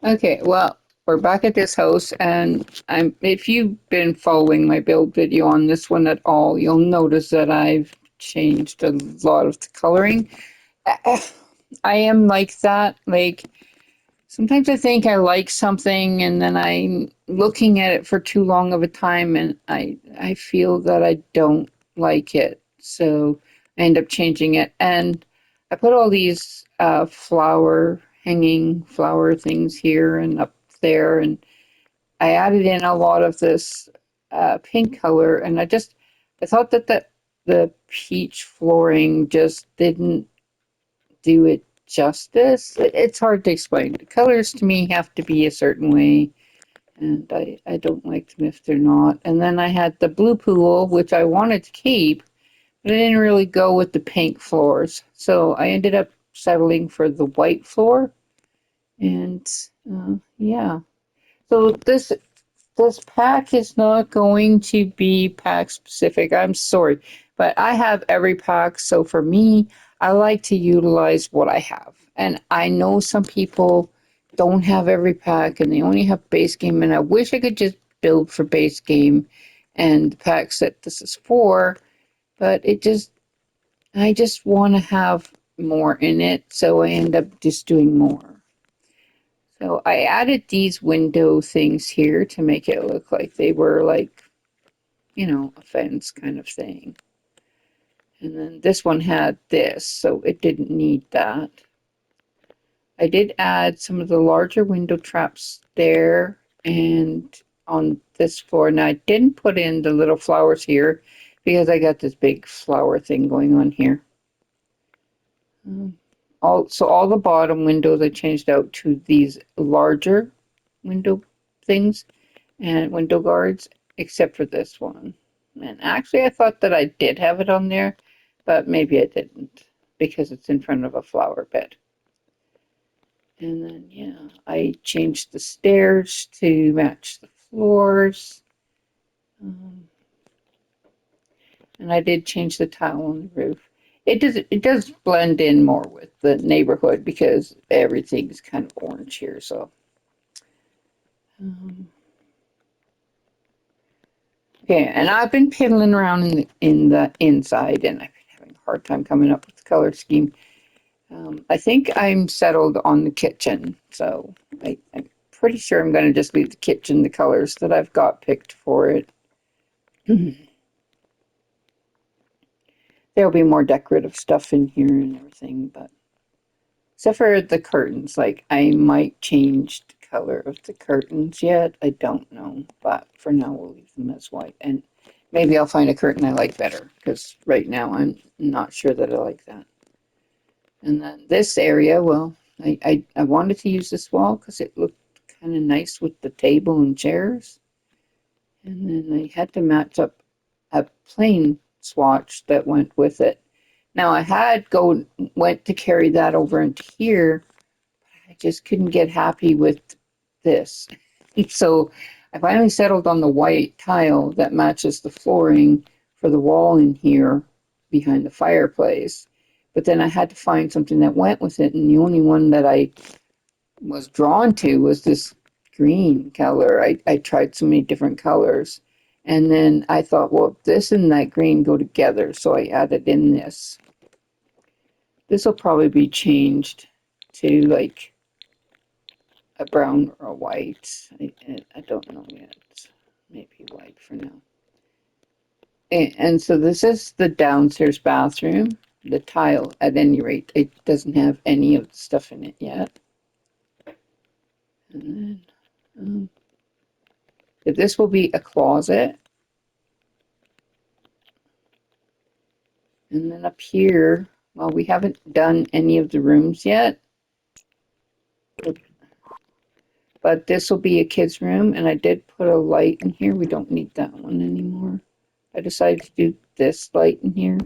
Okay, well, we're back at this house, and if you've been following my build video on this one at all, you'll notice that I've changed a lot of the coloring. Uh, I am like that. Like, sometimes I think I like something, and then I'm looking at it for too long of a time, and I feel that I don't like it. So I end up changing it. And I put all these hanging flower things here and up there, and I added in a lot of this pink color, and I thought that the peach flooring just didn't do it justice. It's hard to explain. The colors to me have to be a certain way, and I don't like them if they're not. And then I had the blue pool, which I wanted to keep, but I didn't really go with the pink floors. So I ended up settling for the white floor, and yeah. So this pack is not going to be pack specific. I'm sorry, but I have every pack. So for me, I like to utilize what I have. And I know some people don't have every pack and they only have base game. And I wish I could just build for base game and the packs that this is for. But I just want to have more in it. So I end up just doing more. So I added these window things here to make it look like they were like, a fence kind of thing. And then this one had this, so it didn't need that. I did add some of the larger window traps there and on this floor. Now I didn't put in the little flowers here because I got this big flower thing going on here. So all the bottom windows I changed out to these larger window things and window guards, except for this one. And actually, I thought that I did have it on there, but maybe I didn't because it's in front of a flower bed. And then, yeah, I changed the stairs to match the floors. Um, and I did change the tile on the roof. It does blend in more with the neighborhood because everything's kind of orange here. So, um, okay, and I've been piddling around in the inside, and I've been having a hard time coming up with the color scheme. I think I'm settled on the kitchen, so I'm pretty sure I'm going to just leave the kitchen the colors that I've got picked for it. There'll be more decorative stuff in here and everything, but except for the curtains, like I might change the color of the curtains yet. I don't know, but for now we'll leave them as white, and maybe I'll find a curtain I like better because right now I'm not sure that I like that. And then this area, well, I wanted to use this wall because it looked kind of nice with the table and chairs. And then I had to match up a plain swatch that went with it. Now I went to carry that over into here. I just couldn't get happy with this. So I finally settled on the white tile that matches the flooring for the wall in here behind the fireplace. But then I had to find something that went with it, and the only one that I was drawn to was this green color. I tried so many different colors. And then I thought, well, this and that green go together, so I added in this. This will probably be changed to like a brown or a white. I don't know yet. Maybe white for now. And so this is the downstairs bathroom. The tile, at any rate, it doesn't have any of the stuff in it yet. And then this will be a closet. And then up here, well, we haven't done any of the rooms yet, but this will be a kid's room, and I did put a light in here. We don't need that one anymore. I decided to do this light in here,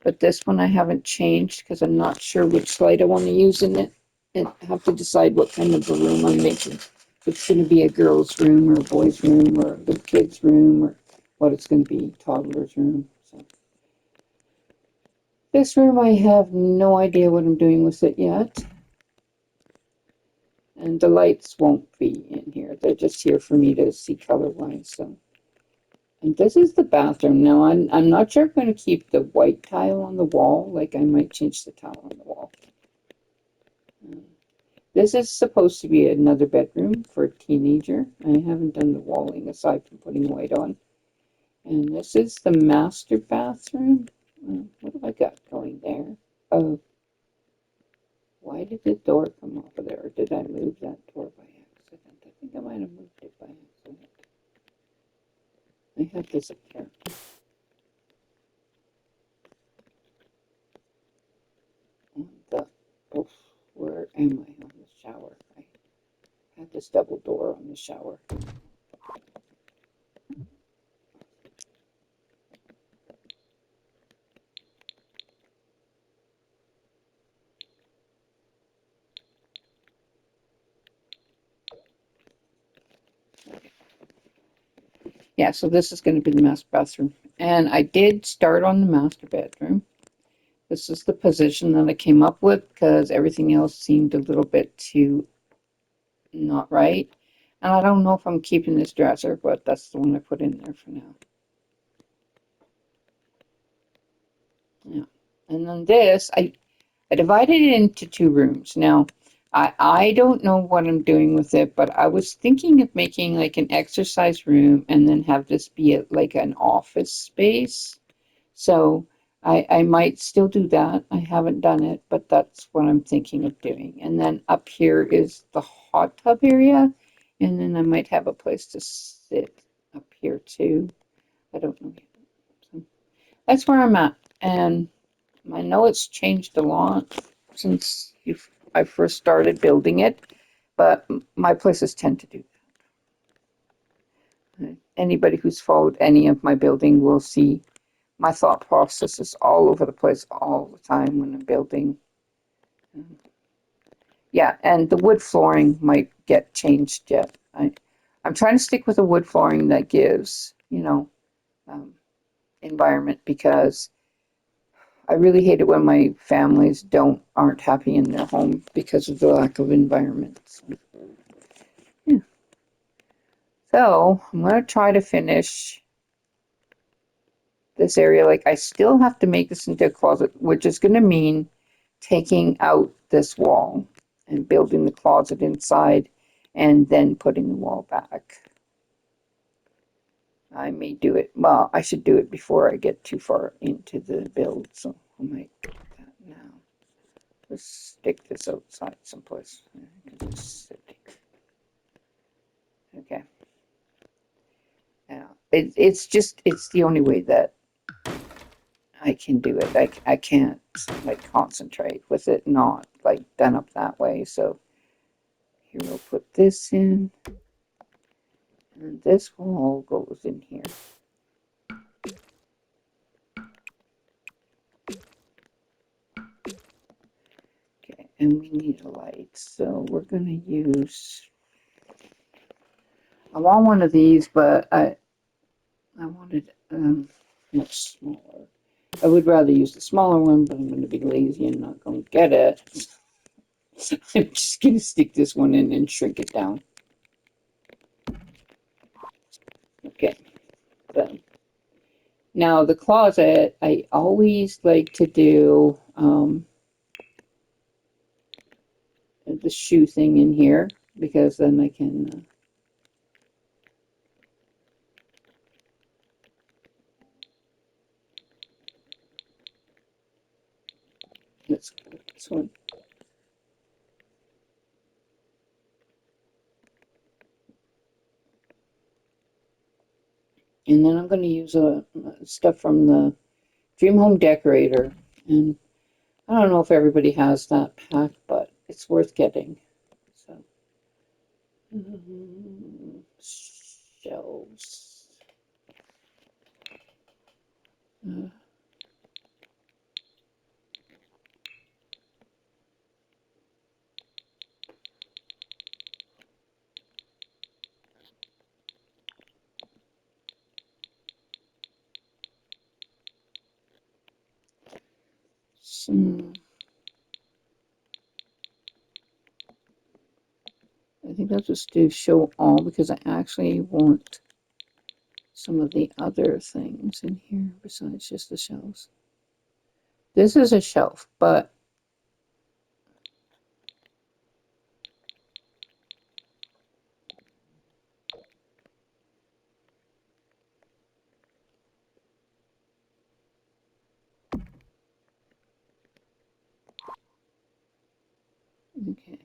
but this one I haven't changed because I'm not sure which light I want to use in it. And I have to decide what kind of a room I'm making. If it's going to be a girl's room or a boy's room or a kid's room or what it's going to be, toddler's room. So this room, I have no idea what I'm doing with it yet. And the lights won't be in here. They're just here for me to see color-wise. So, and this is the bathroom. Now, I'm not sure I'm going to keep the white tile on the wall. Like, I might change the tile on the wall. This is supposed to be another bedroom for a teenager. I haven't done the walling aside from putting white on. And this is the master bathroom. What have I got going there? Oh, why did the door come off of there? Or did I move that door by accident? I think I might have moved it by accident. I have this up here. And the, oh, where am I on the shower? I had this double door on the shower. Yeah, so this is going to be the master bathroom. And I did start on the master bedroom. This is the position that I came up with because everything else seemed a little bit too not right. And I don't know if I'm keeping this dresser, but that's the one I put in there for now. Yeah. And then this, I divided it into two rooms. Now, I don't know what I'm doing with it, but I was thinking of making like an exercise room and then have this be like an office space. So I might still do that. I haven't done it, but that's what I'm thinking of doing. And then up here is the hot tub area. And then I might have a place to sit up here too. I don't know. So that's where I'm at. And I know it's changed a lot since I first started building it, but my places tend to do that. Anybody who's followed any of my building will see my thought process is all over the place all the time when I'm building. Yeah, and the wood flooring might get changed yet. I'm trying to stick with a wood flooring that gives, um, environment because I really hate it when my families aren't happy in their home because of the lack of environment. Yeah. So I'm gonna try to finish this area. Like I still have to make this into a closet, which is gonna mean taking out this wall and building the closet inside and then putting the wall back. I may do it. Well, I should do it before I get too far into the build, so I might do that now. Let's stick this outside someplace. Okay. Yeah. It's the only way that I can do it. I can't like concentrate with it not like done up that way. So here we'll put this in. And this wall goes in here. Okay, and we need a light. So we're gonna use I want one of these, but I wanted much smaller. I would rather use the smaller one, but I'm gonna be lazy and not gonna get it. I'm just gonna stick this one in and shrink it down. Okay. Then now the closet, I always like to do the shoe thing in here because then I can let's go this one. And then I'm going to use stuff from the Dream Home Decorator. And I don't know if everybody has that pack, but it's worth getting. So, shelves. Uh, some think I'll just do show all because I actually want some of the other things in here besides just the shelves. This is a shelf, but okay.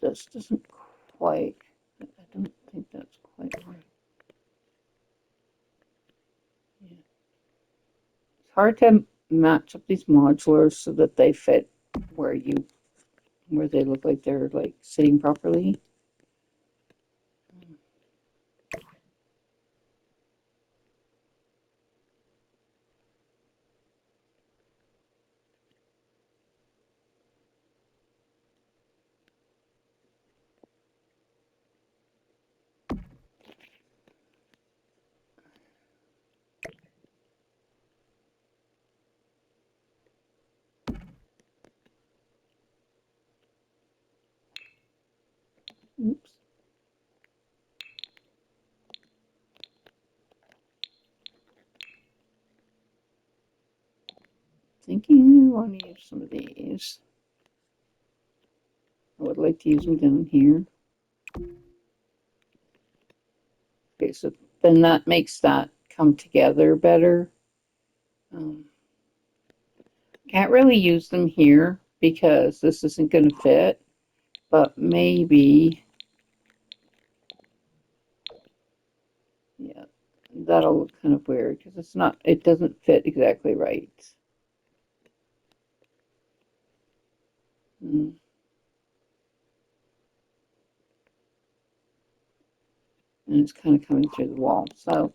This doesn't quite, I don't think that's quite right. Yeah. It's hard to match up these modulars so that they fit where they look like they're like sitting properly. Oops. Thinking I want to use some of these. I would like to use them down here. Okay, so then that makes that come together better. Can't really use them here because this isn't going to fit, but maybe, yeah, that'll look kind of weird because it doesn't fit exactly right. Mm. And it's kind of coming through the wall. So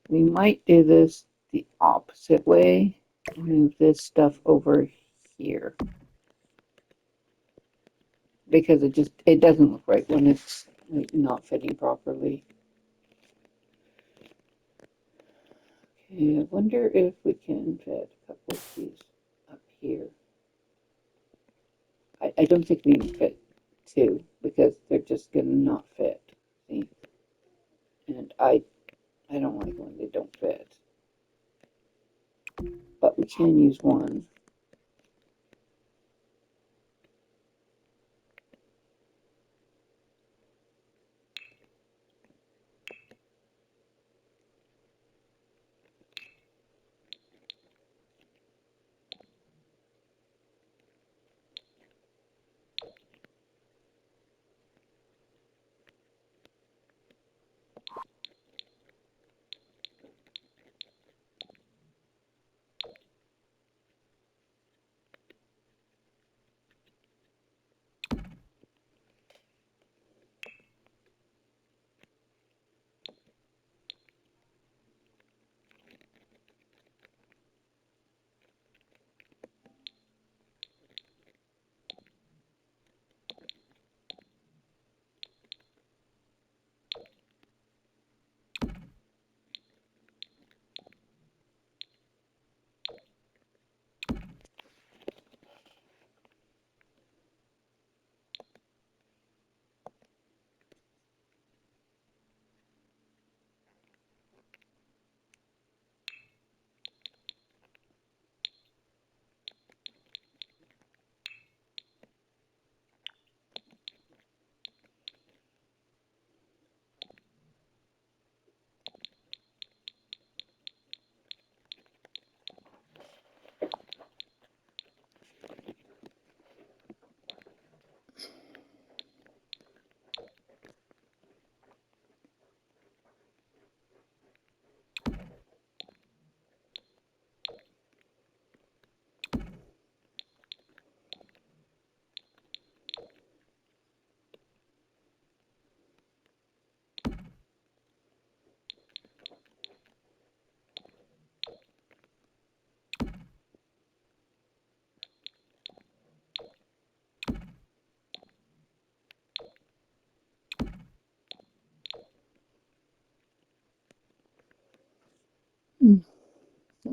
we might do this the opposite way. Move this stuff over here because it doesn't look right when it's like not fitting properly. Okay, I wonder if we can fit a couple of these up here. I don't think we can fit two because they're just gonna not fit. See? And I don't like when they don't fit. But we can use one.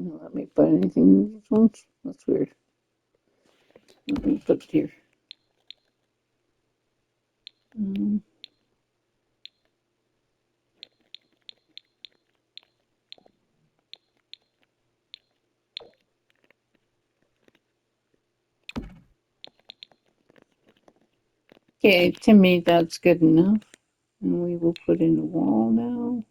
Don't let me put anything in these ones. That's weird. Let me put it here. Um, okay, to me that's good enough. And we will put in the wall now.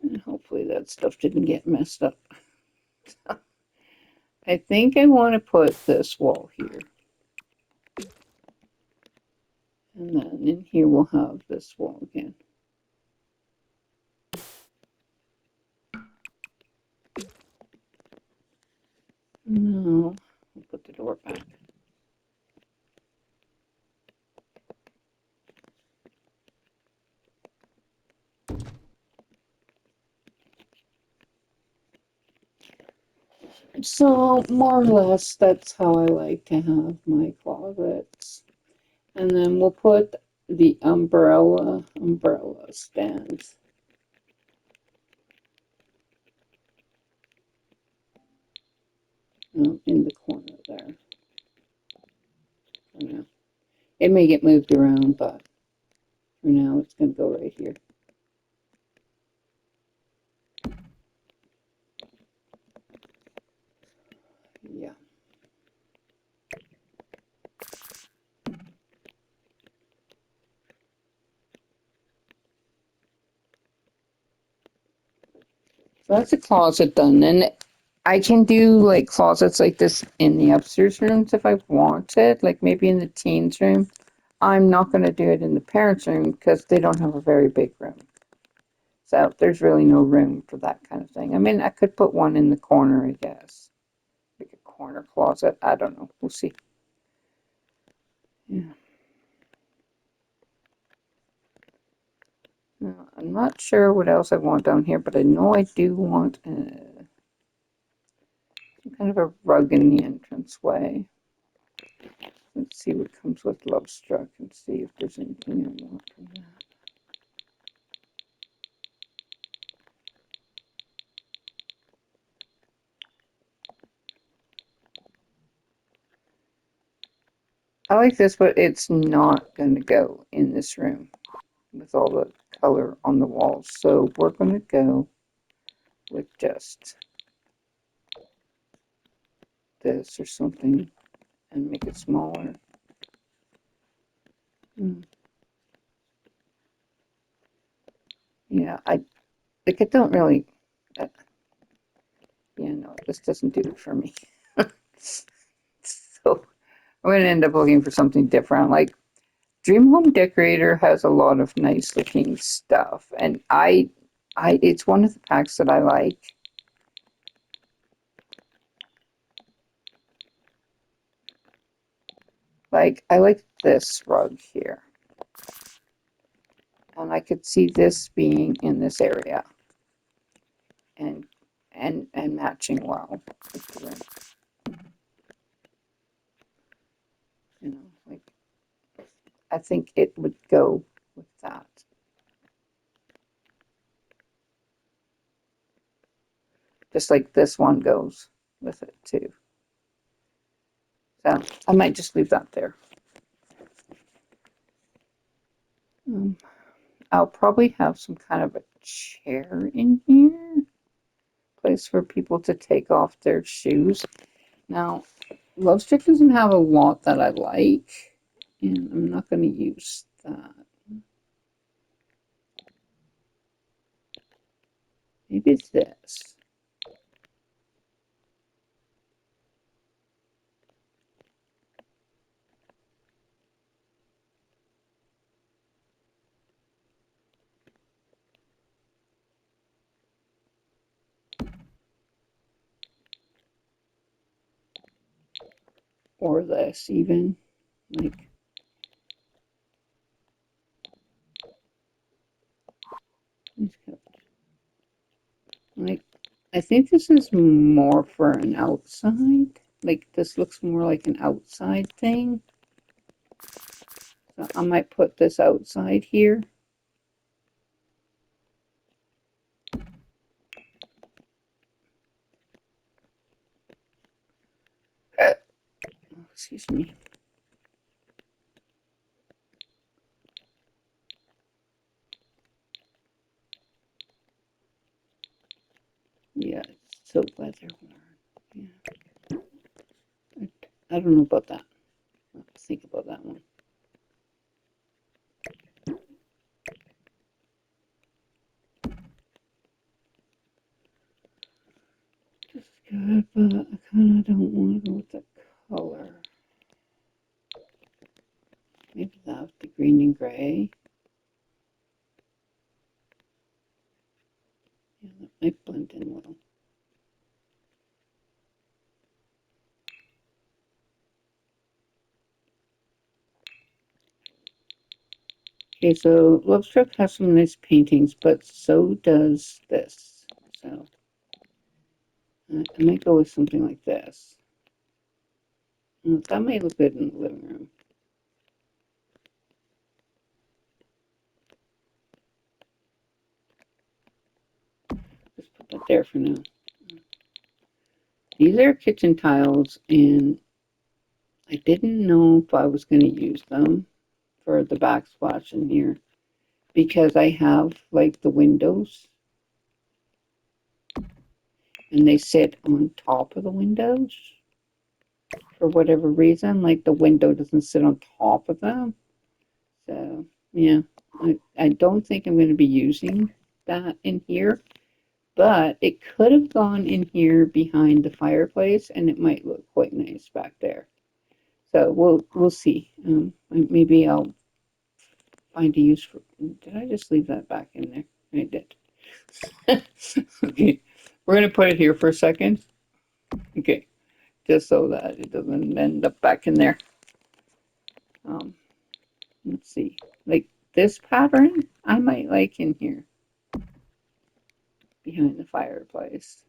And hopefully that stuff didn't get messed up. I think I want to put this wall here. And then in here we'll have this wall again. No, we'll put the door back. So more or less that's how I like to have my closets. And then we'll put the umbrella stands. In the corner there. For now. It may get moved around, but for now it's going to go right here. Yeah. So that's a closet done. And I can do like closets like this in the upstairs rooms if I wanted, like maybe in the teens room. I'm not going to do it in the parents' room because they don't have a very big room. So there's really no room for that kind of thing. I mean, I could put one in the corner, I guess. Like a corner closet. I don't know. We'll see. Yeah. Now, I'm not sure what else I want down here, but I know I do want some kind of a rug in the entranceway. Let's see what comes with Lovestruck and see if there's anything I want from that. I like this, but it's not going to go in this room with all the color on the walls. So we're going to go with just this or something and make it smaller. Yeah, I don't really. Uh, yeah, no, this doesn't do it for me. So I'm going to end up looking for something different. Like Dream Home Decorator has a lot of nice looking stuff, and it's one of the packs that I like. Like I like this rug here, and I could see this being in this area, and matching well with the room. You know, like I think it would go with that. Just like this one goes with it too. So I might just leave that there. Um, I'll probably have some kind of a chair in here, place for people to take off their shoes. Now, Lovestruck doesn't have a lot that I like, and I'm not going to use that. Maybe it's this. Or this, even. Like, I think this is more for an outside. like this looks more like an outside thing. So I might put this outside here. Excuse me. Yeah, it's so weather worn. Yeah. I don't know about that. I'll think about that one. This is good, but I kind of don't want to go with the color. Maybe that with the green and gray. Yeah, that might blend in well. Okay, so Lovestruck has some nice paintings, but so does this. So I might go with something like this. That might look good in the living room. Just put that there for now. These are kitchen tiles, and I didn't know if I was going to use them for the backsplash in here because I have like the windows and they sit on top of the windows for whatever reason. Like the window doesn't sit on top of them. So yeah, I don't think I'm going to be using that in here, but it could have gone in here behind the fireplace and it might look quite nice back there. So we'll see. Maybe I'll find a use for. Did I just leave that back in there? I did. Okay, we're gonna put it here for a second. Okay, just so that it doesn't end up back in there. Um, let's see. Like this pattern, I might like in here behind the fireplace.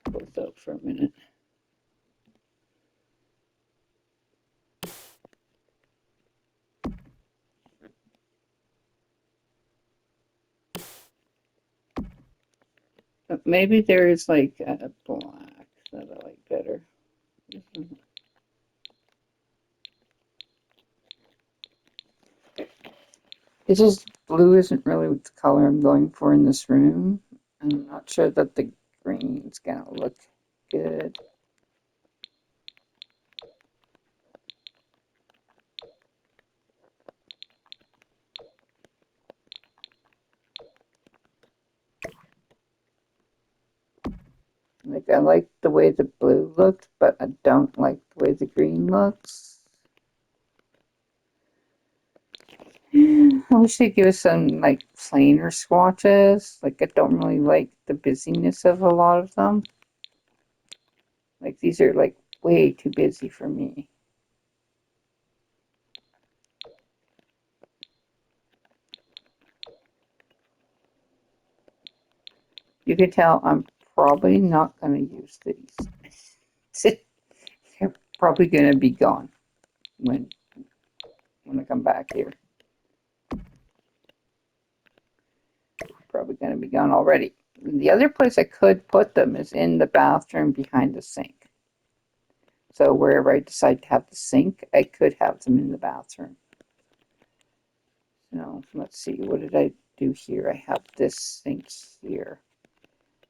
Close out for a minute. But maybe there is like a black that I like better. It's just blue isn't really the color I'm going for in this room. I'm not sure that the green's gonna look good. Like I like the way the blue looked, but I don't like the way the green looks. I wish they'd give us some like plainer swatches. Like I don't really like the busyness of a lot of them. Like these are like way too busy for me. You can tell I'm probably not going to use these. They're probably going to be gone when I come back here. Probably going to be gone already. The other place I could put them is in the bathroom behind the sink. So wherever I decide to have the sink, I could have them in the bathroom. So let's see, what did I do here? I have this sink here.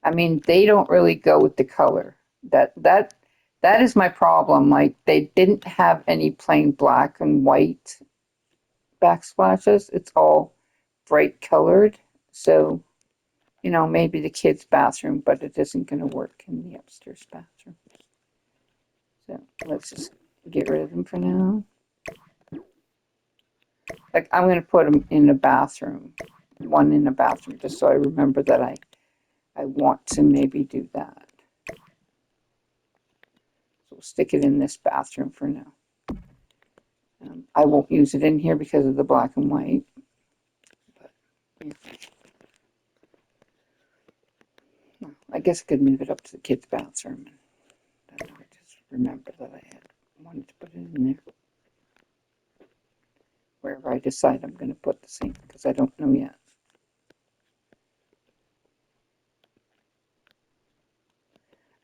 I mean, they don't really go with the color. That is my problem. Like they didn't have any plain black and white backsplashes. It's all bright colored. So, you know, maybe the kids' bathroom, but it isn't going to work in the upstairs bathroom. So let's just get rid of them for now. Like I'm going to put them in the bathroom, one in the bathroom, just so I remember that I want to maybe do that. So stick it in this bathroom for now. I won't use it in here because of the black and white. But, yeah. I guess I could move it up to the kids' bathroom. And then I just remember that I had wanted to put it in there. Wherever I decide I'm going to put the sink, because I don't know yet.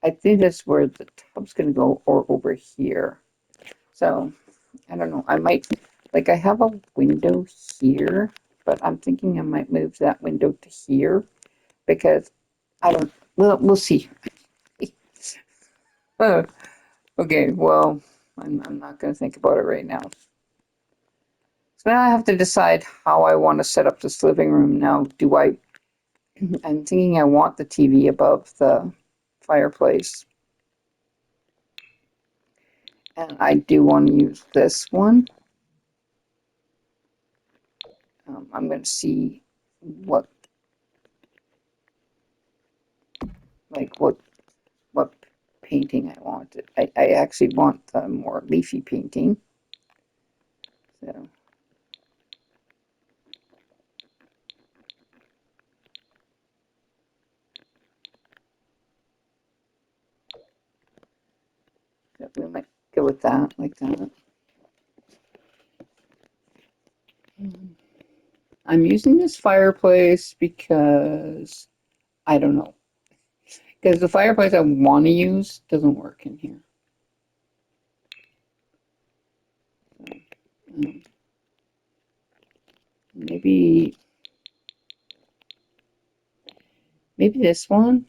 I think that's where the tub's going to go, or over here. So, I don't know. I might, like, I have a window here, but I'm thinking I might move that window to here, because I don't, well, we'll see. Okay, well, I'm not going to think about it right now. So now I have to decide how I want to set up this living room now. I'm thinking I want the TV above the fireplace. And I do want to use this one. I'm going to see what, like what painting I want. I actually want the more leafy painting. So we might go with that, like that. I'm using this fireplace because I don't know. Because the fireplace I want to use doesn't work in here. So, maybe this one.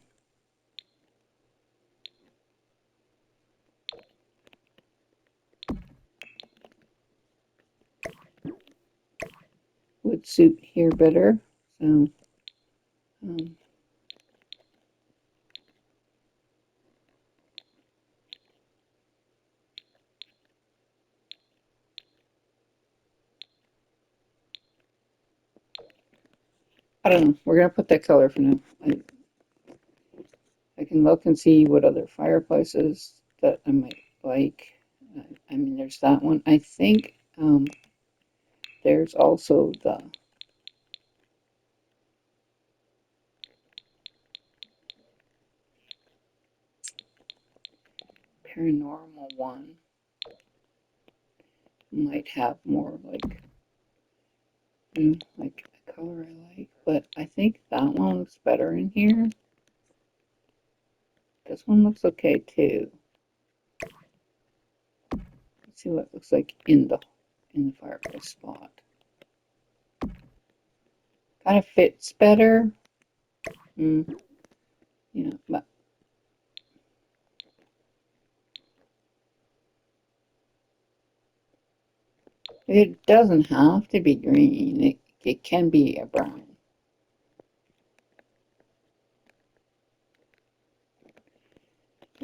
Would suit here better. So, um, I don't know. We're gonna put that color for now. I can look and see what other fireplaces that I might like. I mean, there's that one. I think there's also the paranormal one. Might have more like, like a color I like, but I think that one looks better in here. This one looks okay too. Let's see what it looks like in the fireplace spot. Kind of fits better. Yeah, but it doesn't have to be green. It can be a brown.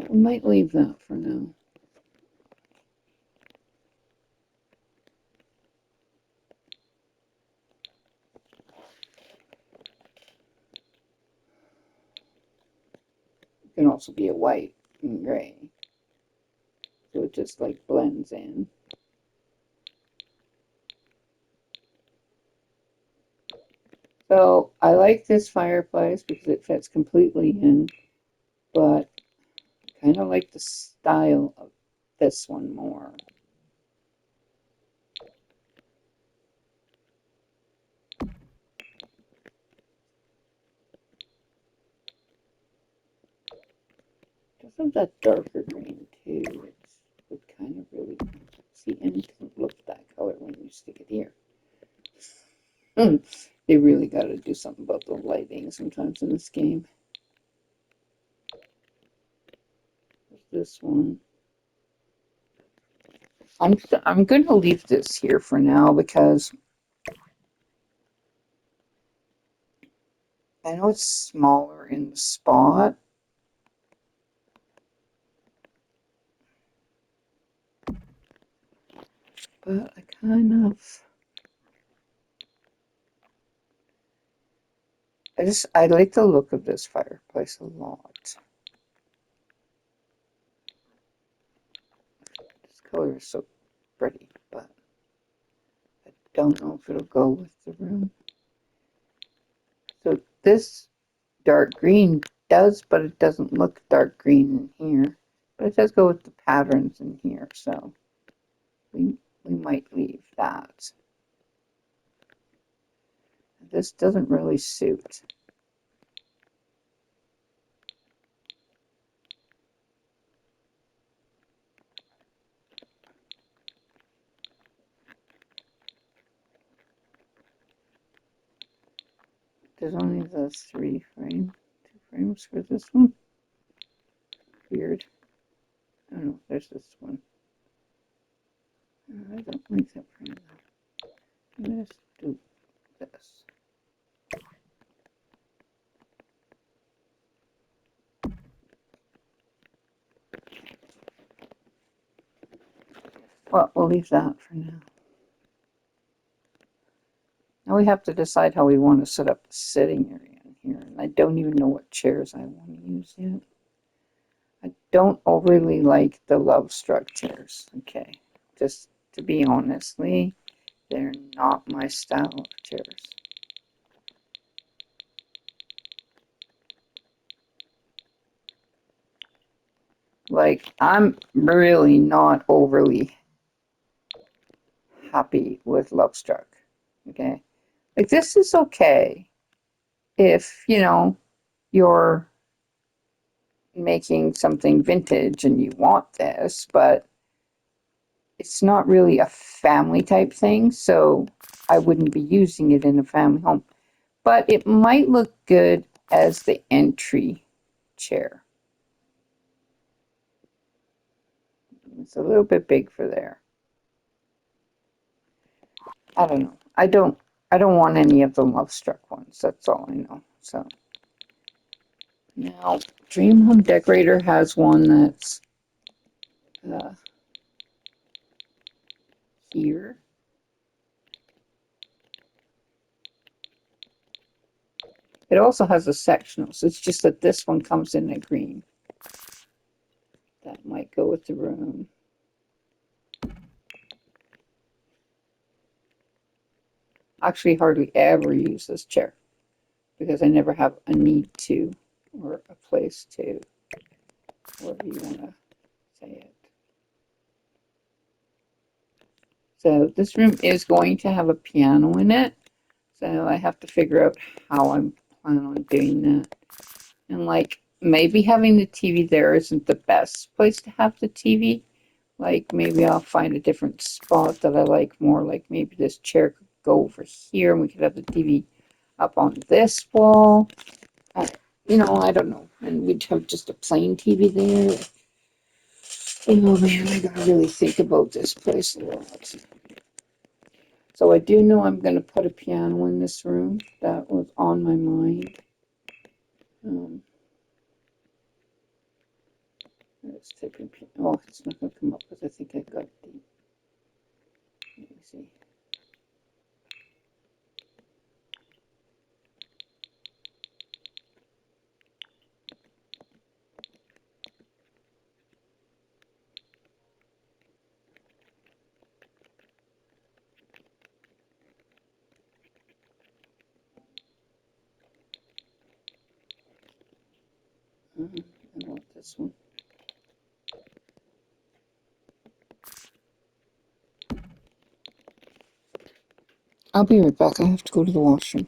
We might leave that for now. It can also be a white and gray. So it just like blends in. So I like this fireplace because it fits completely in, but I kind of like the style of this one more. Just have that darker green too. It would kind of really see, and it doesn't look that color when you stick it here. They really got to do something about the lighting sometimes in this game. This one. I'm going to leave this here for now because I know it's smaller in the spot. But I like the look of this fireplace a lot. color is so pretty, but I don't know if it'll go with the room. So this dark green does, but it doesn't look dark green in here. But it does go with the patterns in here, so we might leave that. This doesn't really suit. There's only the 2 frames for this one. Weird. I don't know, there's this one. I don't like that frame. Let's do this. Well, we'll leave that for now. Now we have to decide how we want to set up the sitting area in here. And I don't even know what chairs I want to use yet. I don't overly like the Lovestruck chairs. Okay, just to be honestly, they're not my style of chairs. Like, I'm really not overly happy with Lovestruck. Okay, like this is okay if you're making something vintage and you want this, but it's not really a family type thing, so I wouldn't be using it in a family home. But it might look good as the entry chair. It's a little bit big for there. I don't know. I don't want any of the Lovestruck ones. That's all I know. So now Dream Home Decorator has one that's uh, here. It also has a sectional, so it's just that this one comes in a green. That might go with the room. Actually, hardly ever use this chair because I never have a need to or a place to, whatever you want to say it. So this room is going to have a piano in it, so I have to figure out how I'm planning on doing that. And like maybe having the TV there isn't the best place to have the TV. Like maybe I'll find a different spot that I like more. Like maybe this chair could go over here and we could have the TV up on this wall. I don't know. And we'd have just a plain TV there. Man, I gotta really think about this place a lot. So I do know I'm gonna put a piano in this room. That was on my mind. Let's take a piano. Oh, it's not gonna come up because I think I got the. Let me see. I want this one. I'll be right back. I have to go to the washroom.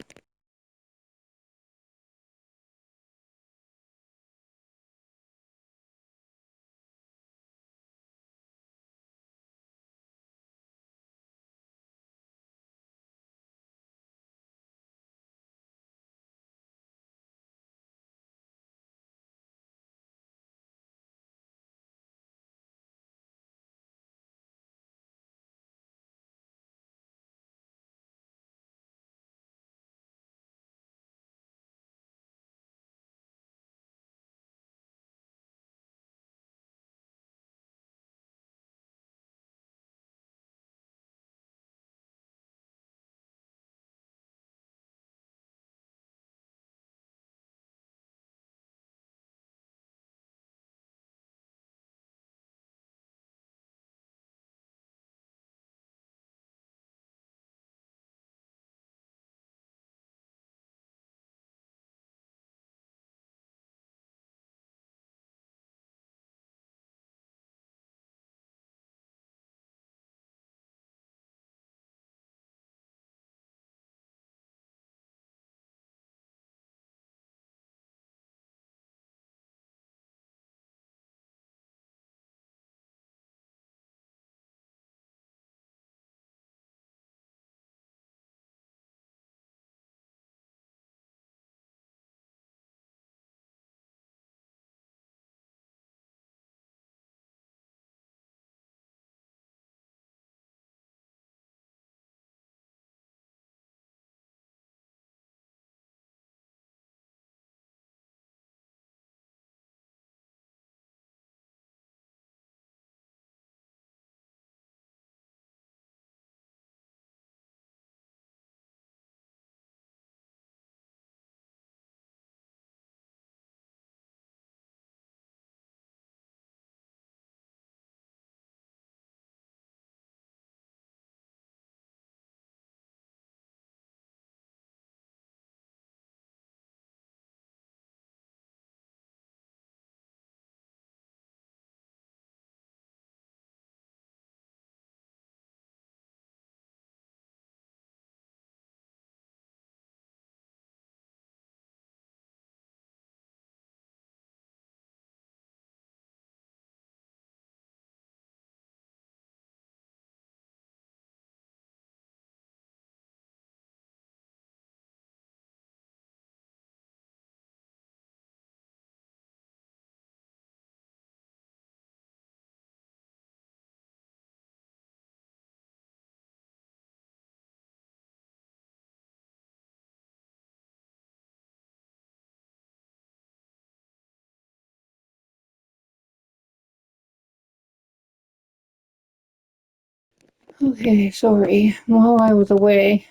Okay, sorry. While I was away,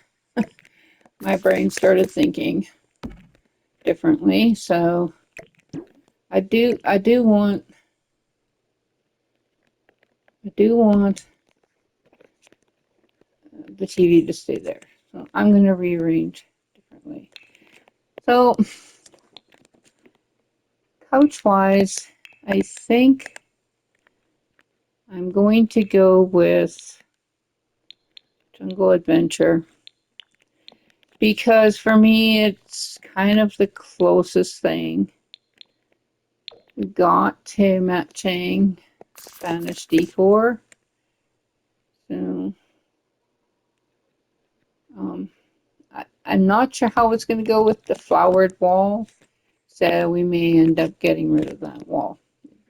my brain started thinking differently. So I do want the TV to stay there. So I'm going to rearrange differently. So couch wise, I think I'm going to go with Jungle Adventure because for me it's kind of the closest thing we got to matching Spanish decor. So um, I'm not sure how it's going to go with the flowered wall, so we may end up getting rid of that wall.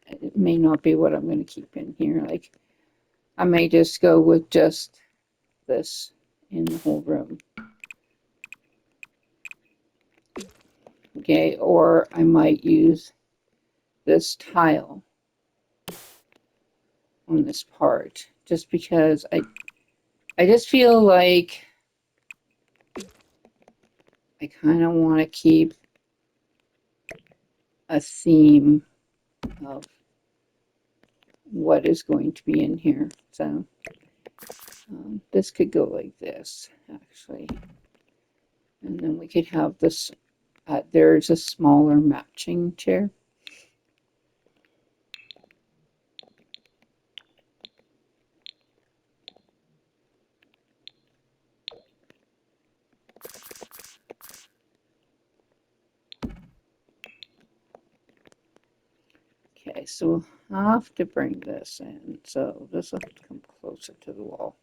It may not be what I'm going to keep in here. Like, I may just go with just this in the whole room. Okay, or I might use this tile on this part just because I just feel like I kind of want to keep a theme of what is going to be in here. So this could go like this, actually. And then we could have this, there's a smaller matching chair. Okay, so I'll have to bring this in. So this will have to come closer to the wall.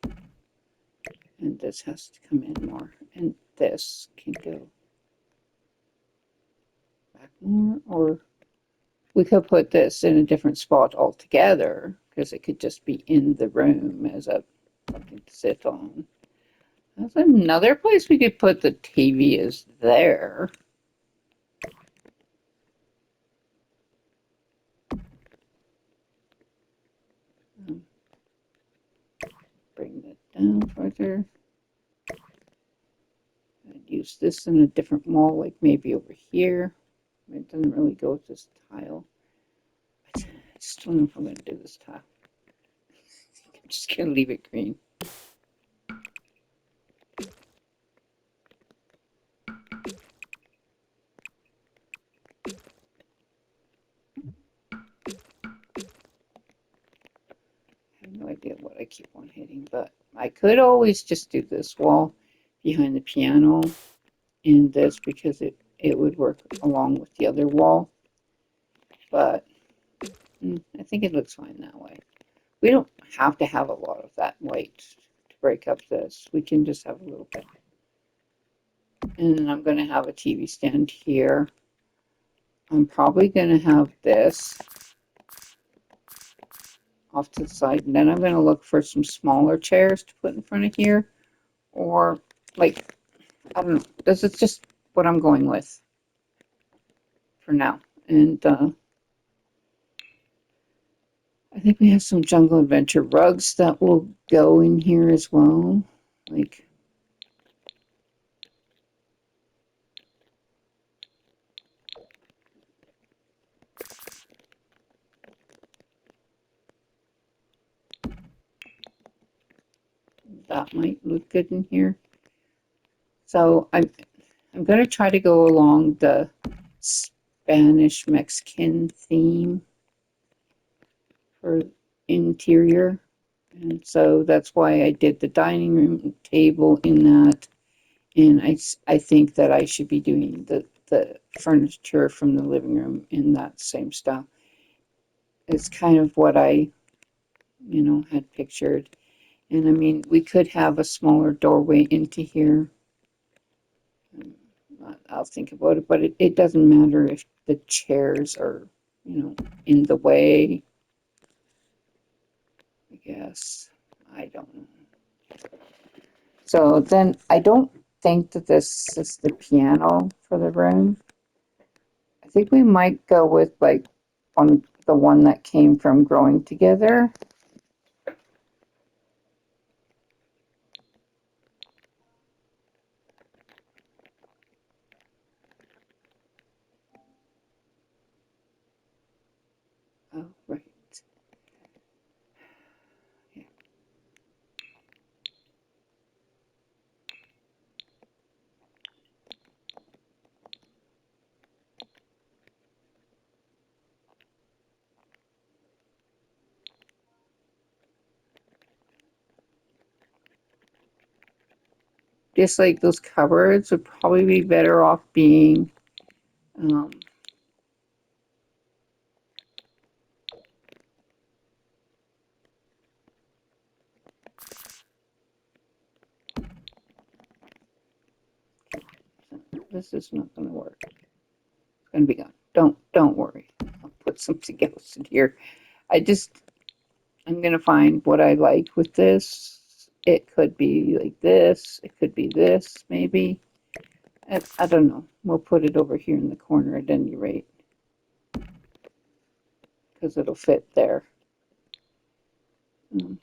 And this has to come in more. And this can go back more. Or we could put this in a different spot altogether because it could just be in the room as a something to sit on. That's another place we could put the TV is there. Bring that down further. I'd use this in a different wall, like maybe over here. It doesn't really go with this tile. I just don't know if I'm going to do this tile. I'm just going to leave it green. I have no idea what I keep on hitting, but I could always just do this wall behind the piano and this because it would work along with the other wall. But I think it looks fine that way. We don't have to have a lot of that white to break up this. We can just have a little bit. And then I'm going to have a TV stand here. I'm probably going to have this off to the side. And then I'm going to look for some smaller chairs to put in front of here. Or, like, I don't know. This is just what I'm going with for now. And I think we have some Jungle Adventure rugs that will go in here as well. Like, that might look good in here. So I'm going to try to go along the Spanish Mexican theme for interior. And so that's why I did the dining room table in that. And I think that I should be doing the furniture from the living room in that same style. It's kind of what I, had pictured. And I mean, we could have a smaller doorway into here. I'll think about it, but it doesn't matter if the chairs are, in the way. I guess. I don't know. So then I don't think that this is the piano for the room. I think we might go with like the one that came from Growing Together. just like those cupboards would probably be better off being um, this is not going to work. It's going to be gone. Don't worry. I'll put something else in here. I'm going to find what I like with this. It could be like this. It could be this, maybe. I don't know. We'll put it over here in the corner at any rate, because it'll fit there. Um,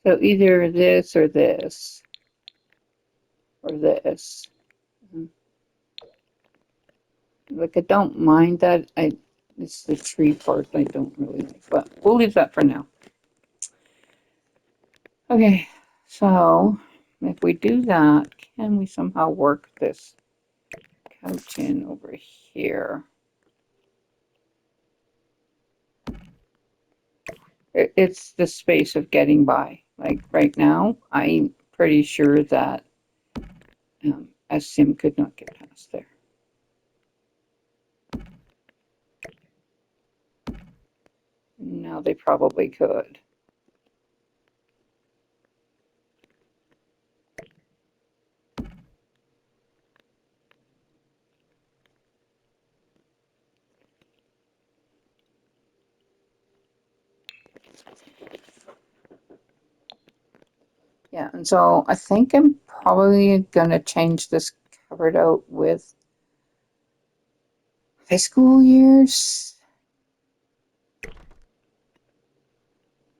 so either this or this or this. Um, Like I don't mind that. It's the tree part I don't really like, but we'll leave that for now. Okay, so if we do that, can we somehow work this couch in over here? It's the space of getting by. Like right now, I'm pretty sure that a sim could not get past there. Now they probably could. Yeah, and so I think I'm probably gonna change this cupboard out with high school years,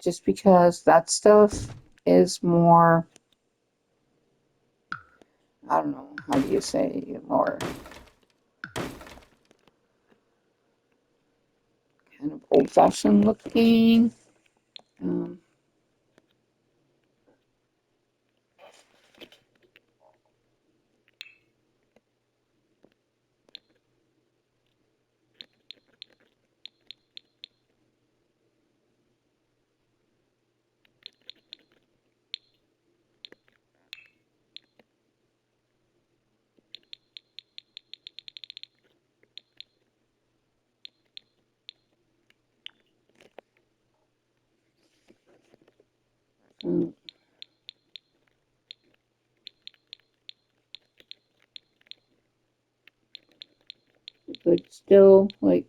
just because that stuff is more, I don't know, how do you say, more kind of old-fashioned looking. Um, um, but still, like,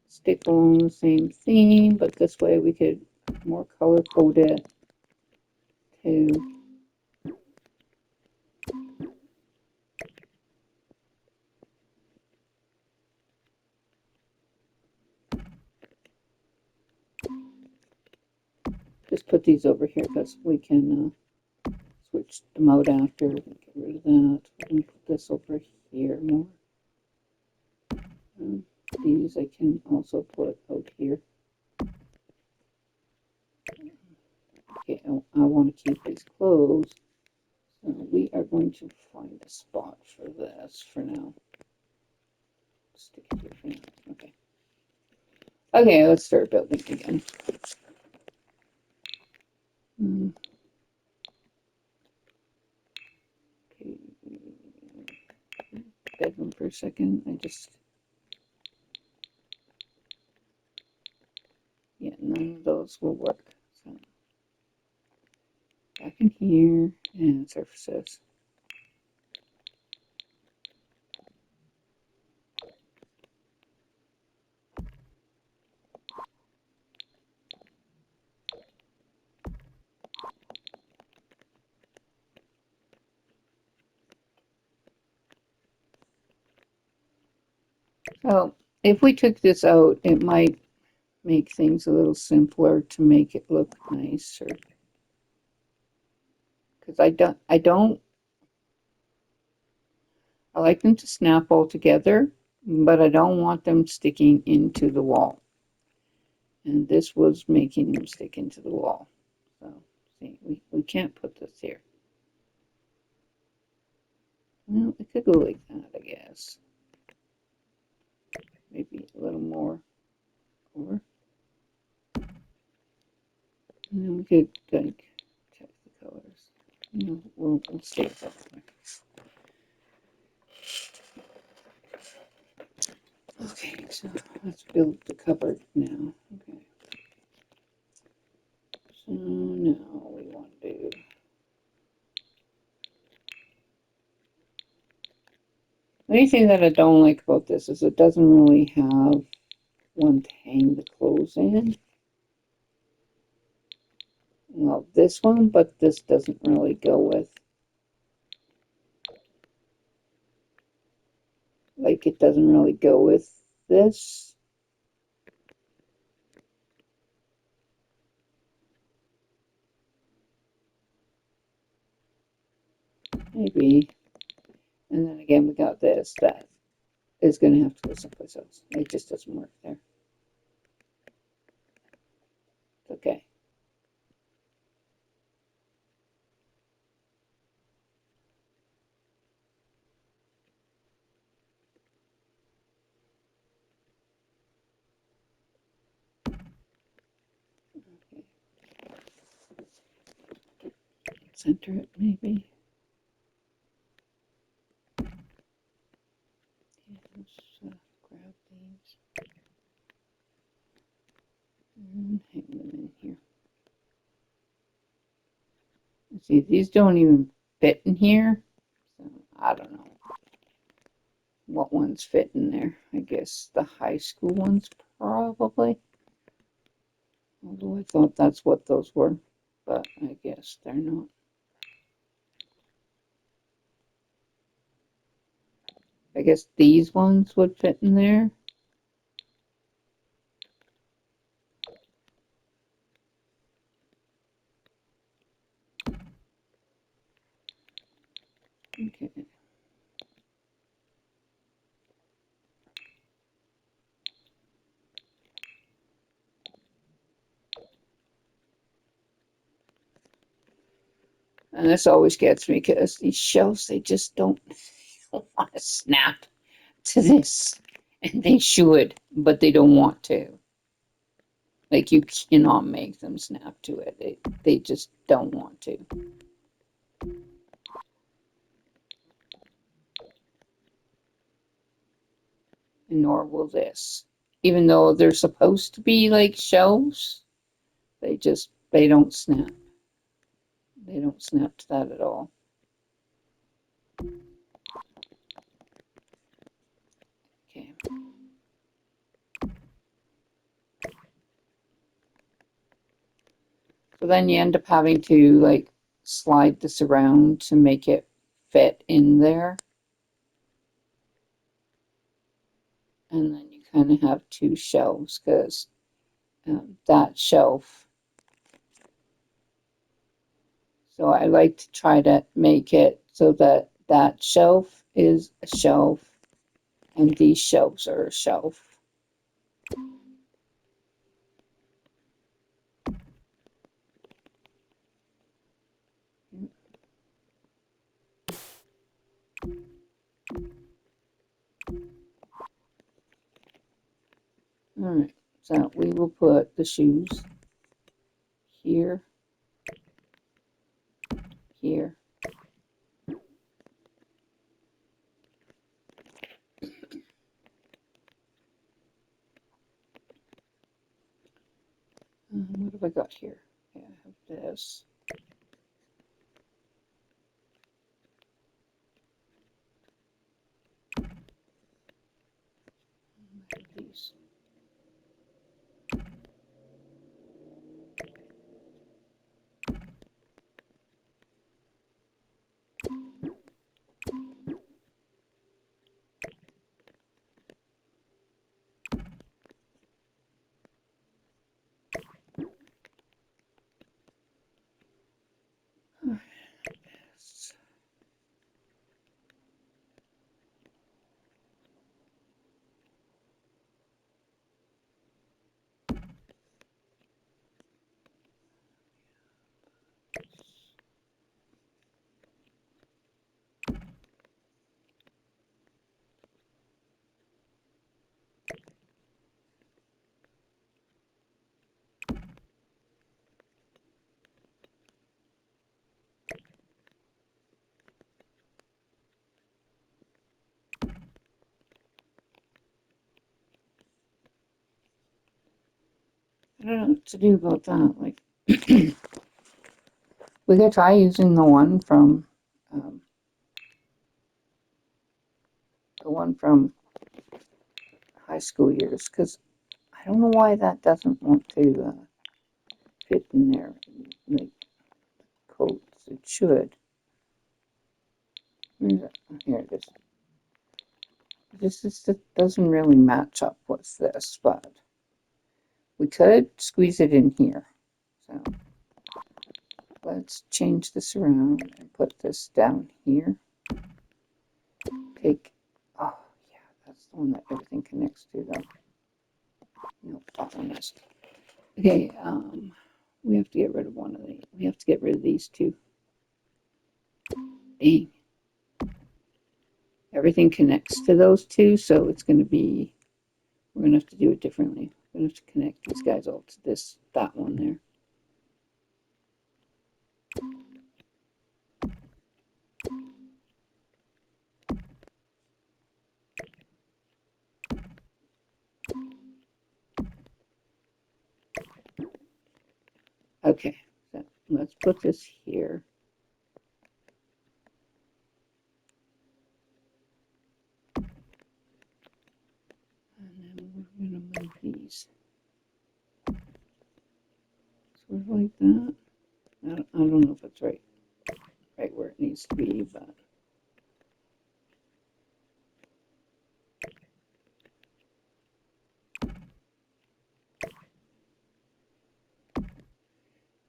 stick along the same theme, but this way we could more color code it to just put these over here because we can switch them out after. We can get rid of that. We're going to put this over here more. Um, these I can also put out here. Okay, I want to keep these closed. So we are going to find a spot for this for now. Stick it here for now. Okay. Okay, let's start building again. Okay. Bedroom for a second. Yeah, none of those will work. So back in here and surfaces. So if we took this out, it might make things a little simpler to make it look nicer. Because I like them to snap all together, but I don't want them sticking into the wall. And this was making them stick into the wall. So see, we can't put this here. Well, it could go like that, I guess. Maybe a little more Or, and then we could like check the colors. You know, we'll stay with that color. Okay, so let's build the cupboard now. Okay. So now we want to do. The only thing that I don't like about this is it doesn't really have one to hang the clothes in. Well, this one, but this doesn't really go with, like, it doesn't really go with this. Maybe. And then again, we got this that is going to have to go someplace else. It just doesn't work there. It's okay. Okay. Center it, maybe. Yeah, let's grab these and hang them in here. See, these don't even fit in here. So I don't know what ones fit in there. I guess the high school ones probably. Although I thought that's what those were, but I guess they're not. I guess these ones would fit in there. Okay. And this always gets me because these shelves, they just don't want to snap to this. And they should, but they don't want to. Like, you cannot make them snap to it. They just don't want to. Nor will this. Even though they're supposed to be like shelves, they don't snap. They don't snap to that at all. Okay. So then you end up having to like slide this around to make it fit in there. And then you kind of have two shelves because that shelf. So I like to try to make it so that that shelf is a shelf and these shelves are a shelf. All right, so we will put the shoes here, here. What have I got here? Yeah, I have this. I have these. I don't know what to do about that. Like, we could try using um, the one from high school years, because I don't know why that doesn't want to fit in there. Like coats, it should. Here it is. This doesn't really match up with this, but we could squeeze it in here. So let's change this around and put this down here. Take, oh yeah, that's the one that everything connects to though. No, that one is. Okay, we have to get rid of one of these. We have to get rid of these two. Dang. Everything connects to those two, so it's going to be, we're going to have to do it differently. We're going to have to connect these guys all to that one there. Okay, so let's put this here. And then we're going to move these. Sort of like that. I don't know if it's right where it needs to be, but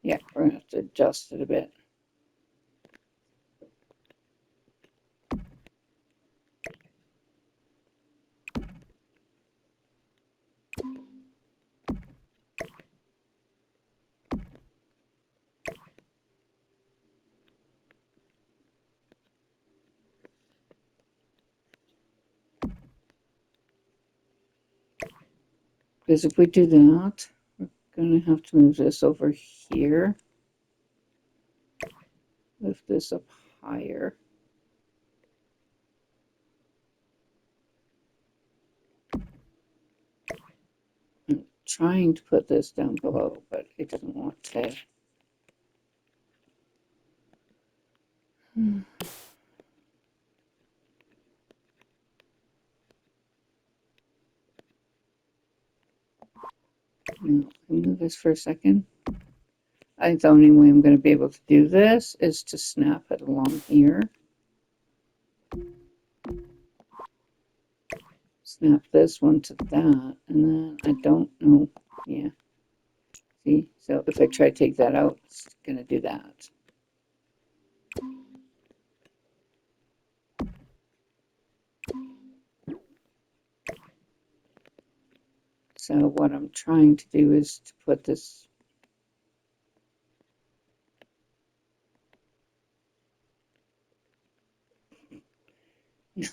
yeah, we're going to have to adjust it a bit. Because if we do that, we're going to have to move this over here. Lift this up higher. I'm trying to put this down below, but it doesn't want to. No, move this for a second. I think the only way I'm going to be able to do this is to snap it along here. Snap this one to that, and then I don't know. Yeah. See? So if I try to take that out, it's going to do that. So what I'm trying to do is to put this.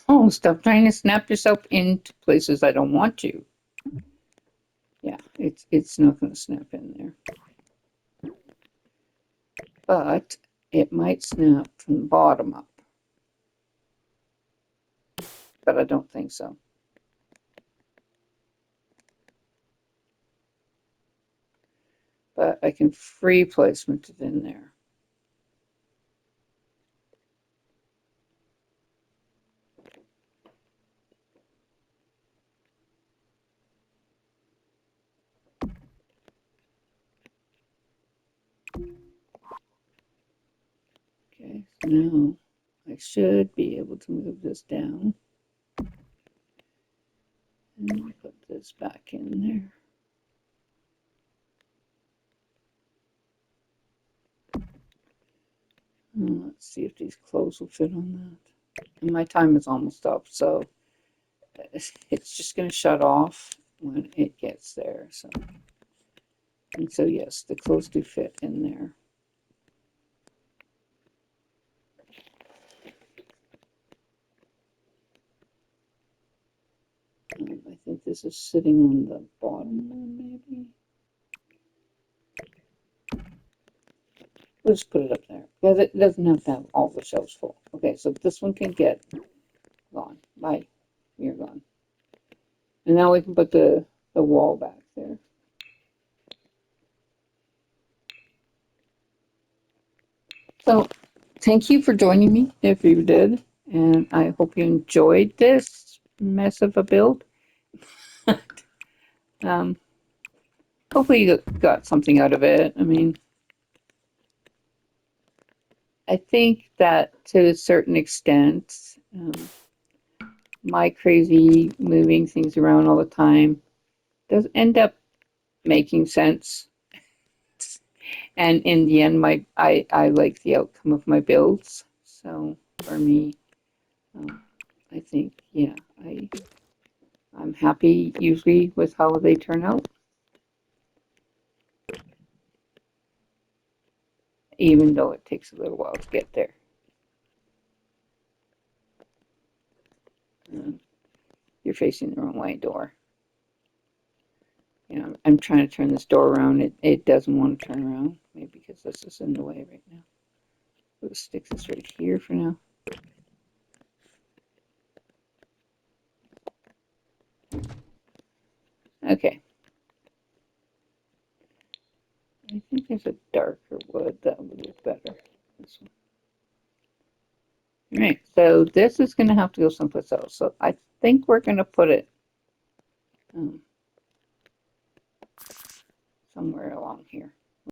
No, stop trying to snap yourself into places I don't want you. Yeah, it's not going to snap in there. But it might snap from the bottom up. But I don't think so. But I can free placement it in there. Okay, so now I should be able to move this down. And put this back in there. Let's see if these clothes will fit on that. And my time is almost up, so it's just going to shut off when it gets there. So, and so yes, the clothes do fit in there. I think this is sitting on the bottom one, maybe. We'll just put it up there because it doesn't have to have all the shelves full. Okay, so this one can get gone. Bye. You're gone. And now we can put the wall back there. So thank you for joining me if you did. And I hope you enjoyed this mess of a build. um, Hopefully you got something out of it. I mean, I think that to a certain extent, my crazy moving things around all the time does end up making sense. And in the end, I like the outcome of my builds. So for me, I think I'm happy usually with how they turn out, even though it takes a little while to get there. Um, you're facing the wrong way door. I'm trying to turn this door around. It doesn't want to turn around, maybe because this is in the way right now. We'll stick this right here for now. Okay. I think there's a darker wood that would look better. This one. All right, so this is going to have to go someplace else. So I think we're going to put it um, somewhere along here.